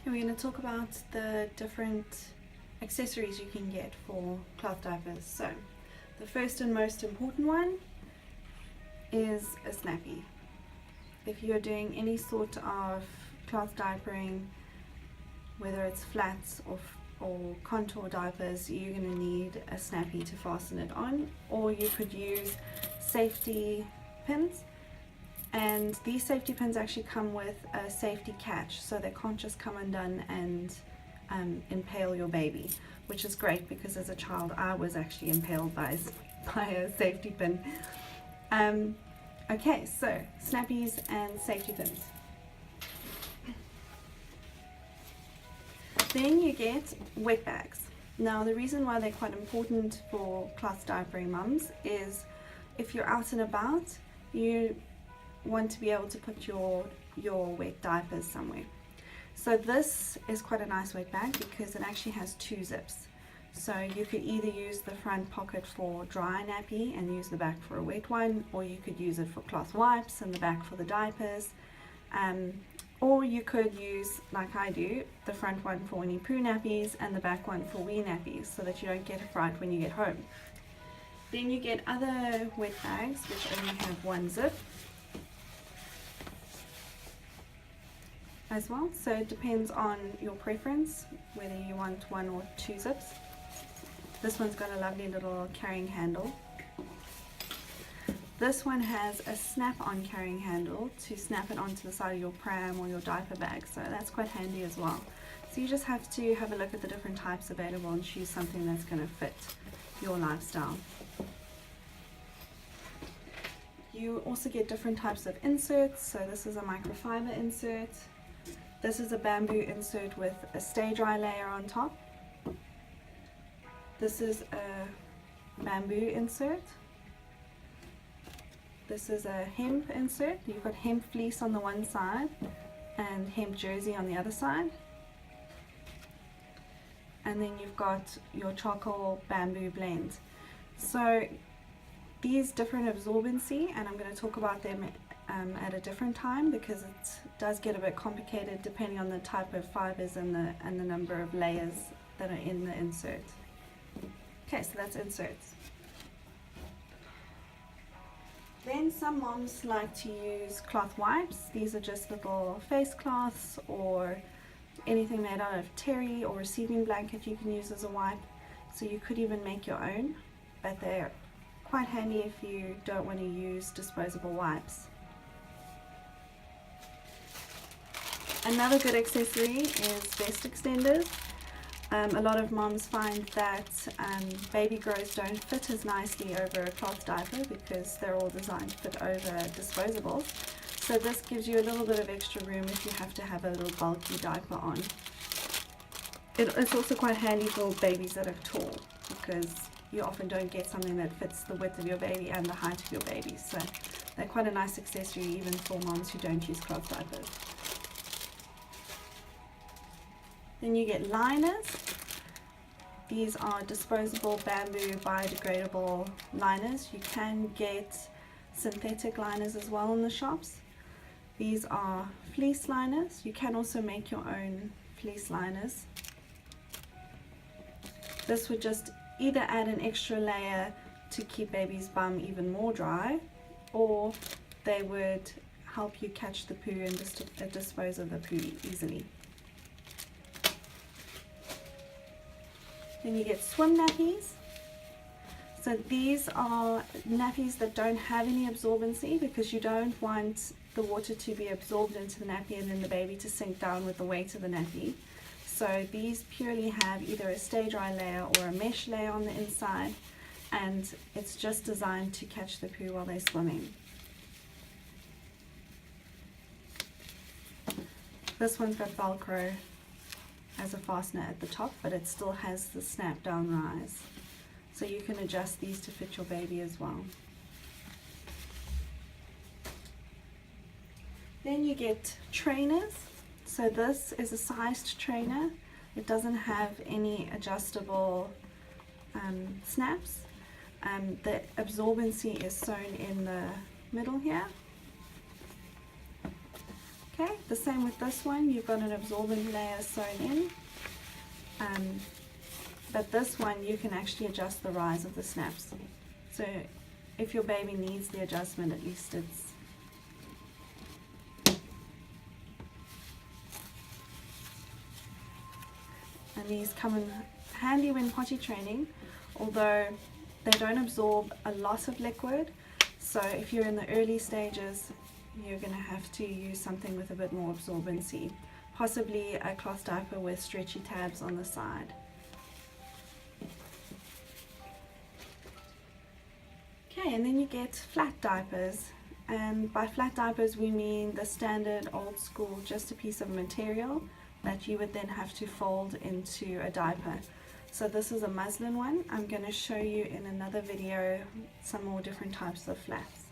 And we're going to talk about the different accessories you can get for cloth diapers. So the first and most important one is a snappy. If you're doing any sort of cloth diapering, whether it's flats or contour diapers, you're going to need a snappy to fasten it on, or you could use safety pins. And these safety pins actually come with a safety catch, so they can't just come undone and impale your baby, which is great because as a child I was actually impaled by a safety pin. Okay, so snappies and safety pins. Then you get wet bags. Now the reason why they're quite important for cloth diapering mums is if you're out and about, you want to be able to put your wet diapers somewhere. So this is quite a nice wet bag because it actually has two zips. So you could either use the front pocket for dry nappy and use the back for a wet one, or you could use it for cloth wipes and the back for the diapers. Or you could use, like I do, the front one for any poo nappies and the back one for wee nappies, so that you don't get a fright when you get home. Then you get other wet bags which only have one zip as well, so it depends on your preference whether you want one or two zips. This one's got a lovely little carrying handle. This one has a snap-on carrying handle to snap it onto the side of your pram or your diaper bag, so that's quite handy as well. So you just have to have a look at the different types available and choose something that's going to fit your lifestyle. You also get different types of inserts. So this is a microfiber insert. This is a bamboo insert with a stay dry layer on top. This is a bamboo insert. This is a hemp insert. You've got hemp fleece on the one side and hemp jersey on the other side. And then you've got your charcoal bamboo blend. So these different absorbency, and I'm going to talk about them at a different time because it does get a bit complicated depending on the type of fibers and the number of layers that are in the insert. Okay, so that's inserts. Then some moms like to use cloth wipes. These are just little face cloths or anything made out of terry or receiving blanket you can use as a wipe. So you could even make your own, but they're quite handy if you don't want to use disposable wipes. Another good accessory is vest extenders. A lot of moms find that baby grows don't fit as nicely over a cloth diaper because they're all designed to fit over disposables. So this gives you a little bit of extra room if you have to have a little bulky diaper on. It's also quite handy for babies that are tall because you often don't get something that fits the width of your baby and the height of your baby. So they're quite a nice accessory even for moms who don't use cloth diapers. Then you get liners. These are disposable bamboo biodegradable liners. You can get synthetic liners as well in the shops. These are fleece liners. You can also make your own fleece liners. This would just either add an extra layer to keep baby's bum even more dry, or they would help you catch the poo and dispose of the poo easily. Then you get swim nappies. So these are nappies that don't have any absorbency because you don't want the water to be absorbed into the nappy and then the baby to sink down with the weight of the nappy. So these purely have either a stay dry layer or a mesh layer on the inside, and it's just designed to catch the poo while they're swimming. This one's got Velcro as a fastener at the top, but it still has the snap down rise, so you can adjust these to fit your baby as well. Then you get trainers. So this is a sized trainer. It doesn't have any adjustable snaps. The absorbency is sewn in the middle here. Okay, the same with this one. You've got an absorbent layer sewn in, but this one you can actually adjust the rise of the snaps. So if your baby needs the adjustment, at least it's and these come in handy when potty training, although they don't absorb a lot of liquid. So if you're in the early stages, you're going to have to use something with a bit more absorbency, possibly a cloth diaper with stretchy tabs on the side. Okay, and then you get flat diapers, and by flat diapers we mean the standard old school, just a piece of material that you would then have to fold into a diaper. So this is a muslin one. I'm going to show you in another video some more different types of flats.